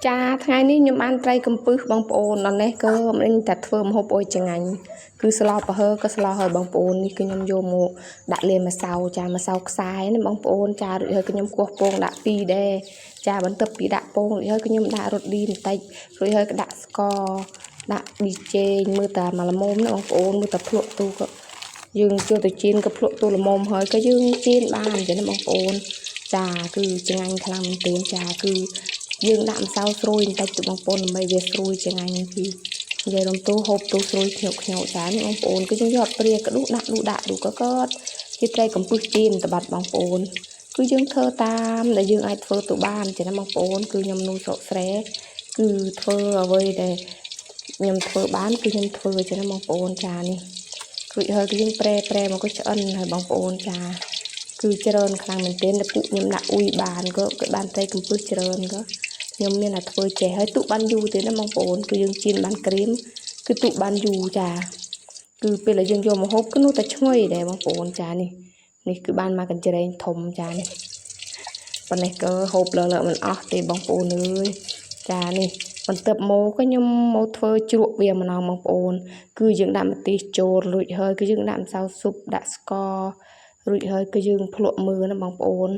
ចាថ្ងៃនេះខ្ញុំបានត្រីកំពឹសបងប្អូនដល់នេះក៏មិនតែធ្វើម្ហូបអុយចងាញ់គឺស្លោប្រហើក៏ស្លោហើយបងប្អូននេះគឺខ្ញុំយកមកដាក់លាយម្សៅចាម្សៅខ្សែនេះបងប្អូនចារួចហើយខ្ញុំគោះពងដាក់2ដែរចាបន្ទាប់ពីដាក់ពងរួចហើយខ្ញុំដាក់រ៉ូឌីបន្តិចរួចហើយក៏ដាក់ស្ករដាក់ប៊ីចេងមើលតាមកល្មមណាបងប្អូនមើលតាភ្លក់ទូក៏យើងចូលទៅជៀនក៏ភ្លក់ទូល្មមហើយក៏យើងជៀនបានចឹងណាបងប្អូនចាគឺចងាញ់ខ្លាំងមែនទែនចាគឺយើងដាក់ម្សៅស្រួយបន្តិចទៅបងប្អូនដើម្បីវាស្រួយចងាញ់គឺនិយាយរំទូហូបទូស្រួយខ្ញក់ចានេះបងប្អូនគឺយើងយកព្រាក្ដុសដាក់ក៏ជាត្រីកំពឹសជៀនតបាត់បងប្អូនគឺយើងធ្វើតាមដែលយើងអាចធ្វើទៅបានចឹងណាបងប្អូនគឺខ្ញុំនូស្រុកស្រែគឺធ្វើអ្វីដែលខ្ញុំធ្វើបានគឺខ្ញុំធ្វើចឹងណាបងប្អូនចានេះរួចហើយគឺយើងប្រែមកក៏ឆ្អិនហើយបងប្អូនចាគឺច្រើនខ្លាំងមែនទែនតែពួកខ្ញុំដាក់អ៊ុយបានក៏បានត្រីកំពឹសច្រើនក៏ខ្ញុំមានតែធ្វើចេះហើយទុកបានយូរទេណាបងប្អូនគឺយើងជៀនបានក្រៀមគឺទុកបានយូរចាគឺពេលដែលយើងយកមកហូបគឺនោះតែឈ្ងុយដែរបងប្អូនចានេះគឺបានមកកញ្ច្រែងធំចានេះប៉ុន្តែក៏ហូបលើមិនអស់ទេបងប្អូនអើយចានេះបន្ទាប់មកក៏ខ្ញុំមកធ្វើជ្រក់វាម្ដងបងប្អូនគឺយើងដាក់ម្ទេសចូលរួចហើយគឺយើងដាក់ម្សៅស៊ុបដាក់ស្កររួចហើយគឺយើងភ្លក់មើលណាបងប្អូន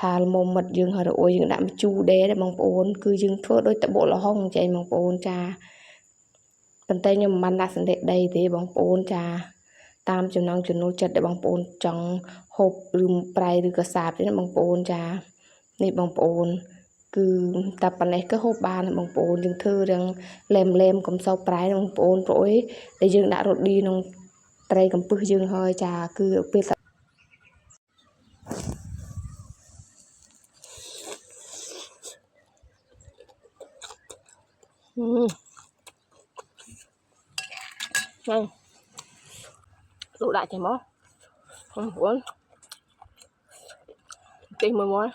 ថាល្មមមិត្តយើងហើយរអួយយើងដាក់ម្ជូរដែរបងប្អូនគឺយើងធ្វើដូចតបុកល្ហុងចេះបងប្អូនចាប៉ុន្តែខ្ញុំមិនបានដាក់សណ្តែកដីទេបងប្អូនចាតាមចំណង់ចំណូលចិត្តដែលបងប្អូនចង់ហូបឬប្រៃឬក៏សាបទេណាបងប្អូនចានេះបងប្អូនគឺតែប៉ុណ្ណេះក៏ហូបបានបងប្អូនយើងធ្វើរឿងលែមកំសោប្រៃបងប្អូនព្រោះអីដែលយើងដាក់រ៉ូឌីក្នុងត្រីកំពឹសយើងហើយចាគឺពេលđủ đại chảy máu uống kinh mười mối